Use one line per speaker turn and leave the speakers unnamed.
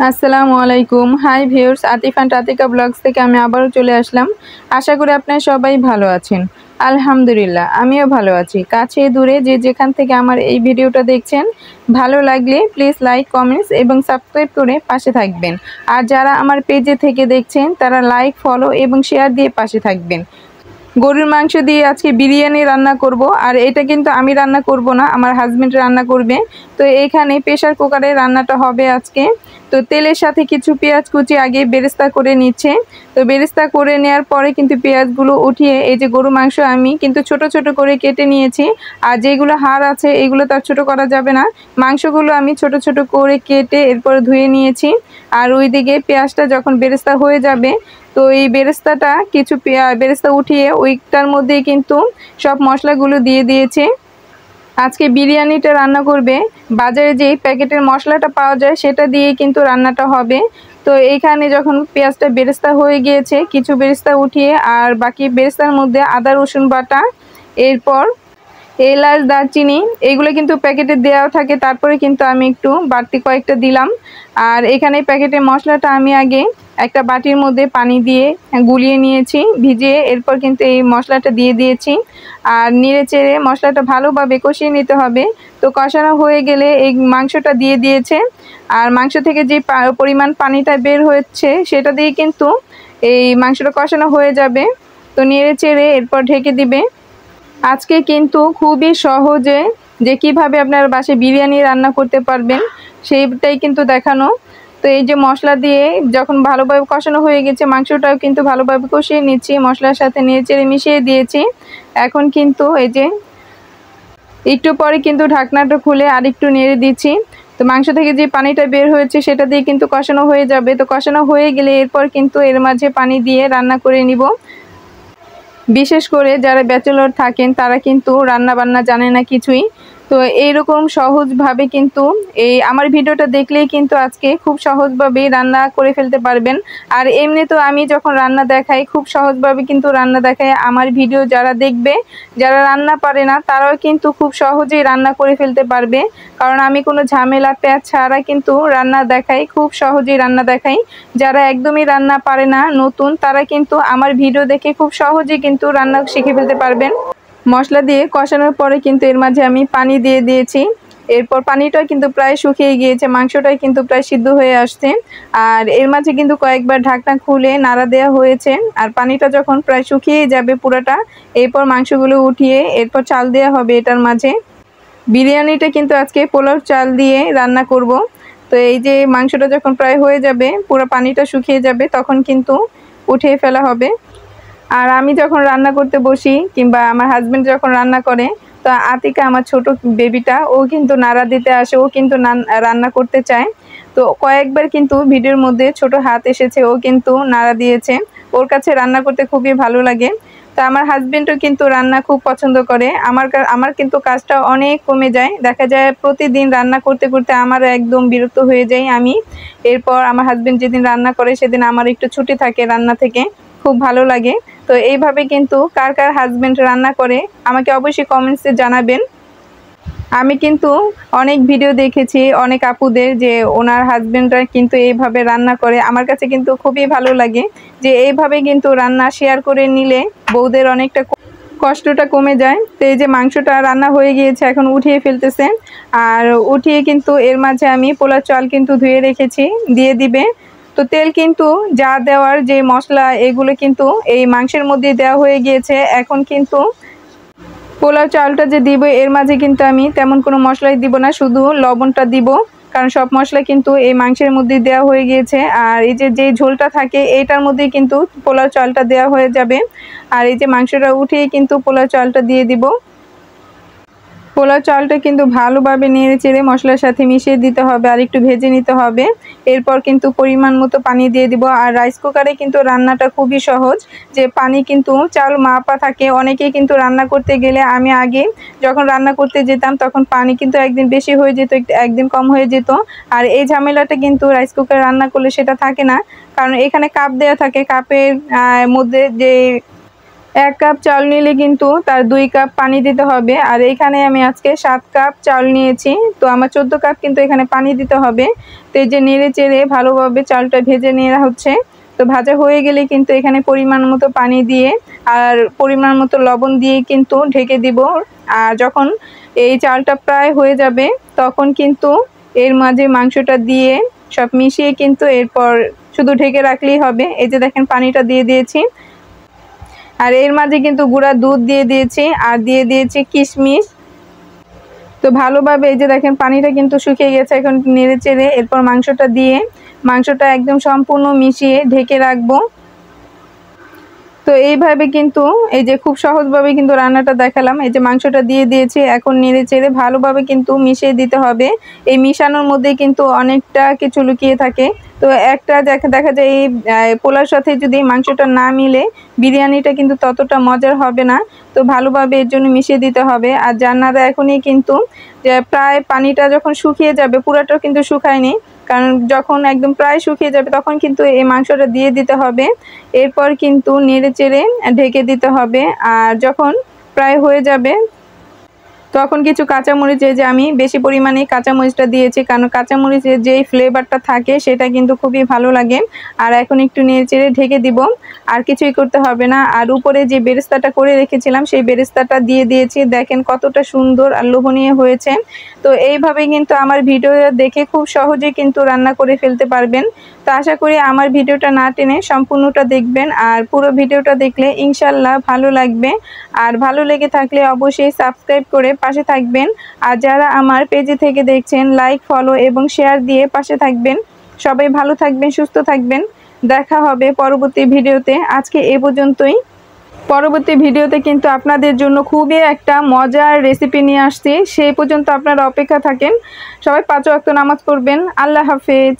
আসসালামু আলাইকুম। Hi viewers, Atif and Atika vlogs থেকে আমি আবারও চলে আসলাম। আশা করি আপনারা সবাই ভালো আছেন। আলহামদুলিল্লাহ, আমিও ভালো আছি। কাছে দূরে যে যেখান থেকে আমার এই ভিডিওটা দেখছেন, ভালো লাগলে প্লিজ লাইক, কমেন্টস এবং সাবস্ক্রাইব করে পাশে থাকবেন। আর যারা আমার পেজে থেকে দেখছেন তারা লাইক, ফলো এবং শেয়ার দিয়ে পাশে থাকবেন। গরুর মাংস দিয়ে আজকে বিরিয়ানি রান্না করব। আর এটা কিন্তু আমি রান্না করব না, আমার হাজবেন্ড রান্না করবে। তো এইখানে প্রেসার কুকারে রান্নাটা হবে আজকে। তো তেলের সাথে কিছু পেঁয়াজ কুচি আগে বেরেস্তা করে নিচ্ছে। তো বেরেস্তা করে নেওয়ার পরে কিন্তু পেঁয়াজগুলো উঠিয়ে এই যে গরু মাংস আমি কিন্তু ছোট ছোট করে কেটে নিয়েছি। আর যেগুলো হাড় আছে এগুলো তার ছোট করা যাবে না। মাংসগুলো আমি ছোট ছোট করে কেটে এরপরে ধুয়ে নিয়েছি। আর ওইদিকে পেঁয়াজটা যখন বেরেস্তা হয়ে যাবে, তো এই বেরেস্তাটা কিছু বেরেস্তা উঠিয়ে ওইটার মধ্যেই কিন্তু সব মশলাগুলো দিয়ে দিয়েছে। আজকে বিরিয়ানিটা রান্না করবে বাজারে যেই প্যাকেটের মশলাটা পাওয়া যায় সেটা দিয়ে কিন্তু রান্নাটা হবে। তো এইখানে যখন পেঁয়াজটা বেরেস্তা হয়ে গিয়েছে, কিছু বেরেস্তা উঠিয়ে আর বাকি বেরেস্তার মধ্যে আদা রসুন বাটা, এরপর এলাচ, দারচিনি এগুলো কিন্তু প্যাকেটে দেওয়া থাকে, তারপরে কিন্তু আমি একটু বাড়তি কয়েকটা দিলাম। আর এখানে প্যাকেটের মশলাটা আমি আগে একটা বাটির মধ্যে পানি দিয়ে গুলিয়ে নিয়েছি, ভিজিয়ে এরপর কিন্তু এই মশলাটা দিয়ে দিয়েছি। আর নেড়ে চেড়ে মশলাটা ভালোভাবে কষিয়ে নিতে হবে। তো কষানো হয়ে গেলে এই মাংসটা দিয়ে দিয়েছে। আর মাংস থেকে যে পরিমাণ পানিটা বের হচ্ছে সেটা দিয়ে কিন্তু এই মাংসটা কষানো হয়ে যাবে। তো নেড়ে চেড়ে এরপর ঢেকে দিবে। আজকে কিন্তু খুবই সহজে যে কিভাবে আপনারা বাসায় বিরিয়ানি রান্না করতে পারবেন সেইটাই কিন্তু দেখানো। তো এই যে মশলা দিয়ে যখন ভালোভাবে কষানো হয়ে গেছে, মাংসটাও কিন্তু ভালোভাবে কষিয়ে নিচ্ছি, মশলার সাথে নেড়েচেড়ে মিশিয়ে দিয়েছি। এখন কিন্তু এই যে একটু পরে কিন্তু ঢাকনাটা খুলে আর একটু নেড়ে দিচ্ছি। তো মাংস থেকে যে পানিটা বের হয়েছে সেটা দিয়ে কিন্তু কষানো হয়ে যাবে। তো কষানো হয়ে গেলে এরপর কিন্তু এর মাঝে পানি দিয়ে রান্না করে নিব। বিশেষ করে যারা ব্যাচেলর থাকেন তারা কিন্তু রান্না বান্না জানে না কিছুই। তো এইরকম সহজভাবে কিন্তু এই আমার ভিডিওটা দেখলেই কিন্তু আজকে খুব সহজভাবেই রান্না করে ফেলতে পারবেন। আর এমনি তো আমি যখন রান্না দেখাই খুব সহজভাবে কিন্তু রান্না দেখাই। আমার ভিডিও যারা দেখবে, যারা রান্না পারে না তারাও কিন্তু খুব সহজেই রান্না করে ফেলতে পারবে। কারণ আমি কোনো ঝামেলা প্যাঁচ ছাড়া কিন্তু রান্না দেখাই, খুব সহজেই রান্না দেখাই। যারা একদমই রান্না পারে না, নতুন, তারা কিন্তু আমার ভিডিও দেখে খুব সহজেই কিন্তু রান্না শিখে ফেলতে পারবেন। মশলা দিয়ে কষানোর পরে কিন্তু এর মাঝে আমি পানি দিয়ে দিয়েছি। এরপর পানিটা কিন্তু প্রায় শুকিয়ে গিয়েছে, মাংসটাই কিন্তু প্রায় সিদ্ধ হয়ে আসছে। আর এর মাঝে কিন্তু কয়েকবার ঢাকনা খুলে নাড়া দেওয়া হয়েছে। আর পানিটা যখন প্রায় শুকিয়ে যাবে পুরোটা, এরপর মাংসগুলো উঠিয়ে এরপর চাল দেওয়া হবে এটার মাঝে। বিরিয়ানিটা কিন্তু আজকে পোলাও চাল দিয়ে রান্না করব। তো এই যে মাংসটা যখন প্রায় হয়ে যাবে, পুরো পানিটা শুকিয়ে যাবে, তখন কিন্তু উঠিয়ে ফেলা হবে। আর আমি যখন রান্না করতে বসি কিংবা আমার হাজবেন্ড যখন রান্না করে, তো আতিকা আমার ছোট বেবিটা ও কিন্তু নাড়া দিতে আসে, ও কিন্তু রান্না করতে চায়। তো কয়েকবার কিন্তু ভিডিওর মধ্যে ছোট হাত এসেছে, ও কিন্তু নাড়া দিয়েছে। ওর কাছে রান্না করতে খুবই ভালো লাগে। তো আমার হাজবেন্ডও কিন্তু রান্না খুব পছন্দ করে। আমার কিন্তু কাজটা অনেক কমে যায়, দেখা যায় প্রতিদিন রান্না করতে করতে আমার একদম বিরক্ত হয়ে যাই আমি। এরপর আমার হাজবেন্ড যেদিন রান্না করে সেদিন আমার একটু ছুটি থাকে রান্না থেকে, খুব ভালো লাগে। তো এইভাবে কিন্তু কার কার হাজবেন্ড রান্না করে আমাকে অবশ্যই কমেন্টসে জানাবেন। আমি কিন্তু অনেক ভিডিও দেখেছি অনেক আপুদের যে ওনার হাজবেন্ডরা কিন্তু এইভাবে রান্না করে। আমার কাছে কিন্তু খুবই ভালো লাগে যে এইভাবে কিন্তু রান্না শেয়ার করে নিলে বউদের অনেকটা কষ্টটা কমে যায়। তো এই যে মাংসটা রান্না হয়ে গিয়েছে, এখন উঠিয়ে ফেলতেছে। আর উঠিয়ে কিন্তু এর মাঝে আমি পোলার চাল কিন্তু ধুয়ে রেখেছি, দিয়ে দিবে। তো তেল কিন্তু যা দেওয়ার যে মশলা এগুলো কিন্তু এই মাংসের মধ্যে দেওয়া হয়ে গিয়েছে। এখন কিন্তু পোলাও চালটা যে দিব এর মাঝে কিন্তু আমি তেমন কোনো মশলাই দিব না, শুধু লবণটা দিব। কারণ সব মশলা কিন্তু এই মাংসের মধ্যে দেওয়া হয়ে গিয়েছে। আর এই যে ঝোলটা থাকে এইটার মধ্যে কিন্তু পোলাও চালটা দেওয়া হয়ে যাবে। আর এই যে মাংসটা উঠিয়ে কিন্তু পোলাও চালটা দিয়ে দিব। পোলাও চালটা কিন্তু ভালোভাবে নেড়ে চেড়ে মশলার সাথে মিশিয়ে দিতে হবে, আর একটু ভেজে নিতে হবে। এরপর কিন্তু পরিমাণ মতো পানি দিয়ে দিব। আর রাইস কুকারে কিন্তু রান্নাটা খুবই সহজ, যে পানি কিন্তু চাল মাপা থাকে। অনেকেই কিন্তু রান্না করতে গেলে, আমি আগে যখন রান্না করতে যেতাম তখন পানি কিন্তু একদিন বেশি হয়ে যেত, একদিন কম হয়ে যেত। আর এই ঝামেলাটা কিন্তু রাইস কুকারে রান্না করলে সেটা থাকে না, কারণ এখানে কাপ দেওয়া থাকে। কাপের মধ্যে যে 1 কাপ চাল নিলে কিন্তু তার 2 কাপ পানি দিতে হবে। আর এইখানে আমি আজকে 7 কাপ চাল নিয়েছি, তো আমার 14 কাপ কিন্তু এখানে পানি দিতে হবে। তো এই যে নেড়ে চেড়ে ভালোভাবে চালটা ভেজে নেওয়া হচ্ছে। তো ভাজা হয়ে গেলে কিন্তু এখানে পরিমাণ মতো পানি দিয়ে আর পরিমাণ মতো লবণ দিয়ে কিন্তু ঢেকে দিব। আর যখন এই চালটা প্রায় হয়ে যাবে তখন কিন্তু এর মাঝে মাংসটা দিয়ে সব মিশিয়ে কিন্তু এরপর শুধু ঢেকে রাখলেই হবে। এই যে দেখেন পানিটা দিয়ে দিয়েছি, আর এর মাঝে কিন্তু গুঁড়া দুধ দিয়ে দিয়েছি আর দিয়ে দিয়েছি কিশমিশ। তো ভালোভাবে এই যে দেখেন পানিটা কিন্তু শুকিয়ে গেছে। এখন নেড়ে চেড়ে এরপর মাংসটা দিয়ে মাংসটা একদম সম্পূর্ণ মিশিয়ে ঢেকে রাখবো। তো এইভাবে কিন্তু এই যে খুব সহজভাবে কিন্তু রান্নাটা দেখালাম। এই যে মাংসটা দিয়ে দিয়েছি, এখন নেড়ে চেড়ে ভালোভাবে কিন্তু মিশিয়ে দিতে হবে। এই মিশানোর মধ্যে কিন্তু অনেকটা কিছু লুকিয়ে থাকে। তো একটা দেখা যায় এই পোলার সাথে যদি মাংসটা না মিলে বিরিয়ানিটা কিন্তু ততটা মজার হবে না। তো ভালোভাবে এর জন্য মিশিয়ে দিতে হবে। আর জান্নারা এখনই কিন্তু যে প্রায় পানিটা যখন শুকিয়ে যাবে, পুরাটাও কিন্তু শুকায়নি, কারণ যখন একদম প্রায় শুকিয়ে যাবে তখন কিন্তু এই মাংসটা দিয়ে দিতে হবে। এরপর কিন্তু নেড়ে চেড়ে ঢেকে দিতে হবে। আর যখন প্রায় হয়ে যাবে তখন কিছু কাঁচামরিচ, এই যে আমি বেশি পরিমাণে কাঁচামরিচটা দিয়েছি, কারণ কাঁচামরিচের যেই ফ্লেভারটা থাকে সেটা কিন্তু খুবই ভালো লাগে। আর এখন একটু নেড়ে চেড়ে ঢেকে দিব, আর কিছুই করতে হবে না। আর উপরে যে বেরেস্তাটা করে রেখেছিলাম সেই বেরেস্তাটা দিয়ে দিয়েছি। দেখেন কতটা সুন্দর আর লোভনীয় হয়েছে। তো এইভাবে কিন্তু আমার ভিডিও দেখে খুব সহজে কিন্তু রান্না করে ফেলতে পারবেন। তো আশা করি আমার ভিডিওটা না টেনে সম্পূর্ণটা দেখবেন, আর পুরো ভিডিওটা দেখলে ইনশাল্লাহ ভালো লাগবে। আর ভালো লেগে থাকলে অবশ্যই সাবস্ক্রাইব করে পাশে থাকবেন। আর যারা আমার পেজে থেকে দেখছেন লাইক, ফলো এবং শেয়ার দিয়ে পাশে থাকবেন। সবাই ভালো থাকবেন, সুস্থ থাকবেন। দেখা হবে পরবর্তী ভিডিওতে। আজকে এ পর্যন্তই। পরবর্তী ভিডিওতে কিন্তু আপনাদের জন্য খুবই একটা মজার রেসিপি নিয়ে আসছি। সেই পর্যন্ত আপনারা অপেক্ষা থাকেন। সবাই 5 ওয়াক্ত নামাজ পড়বেন। আল্লাহ হাফেজ।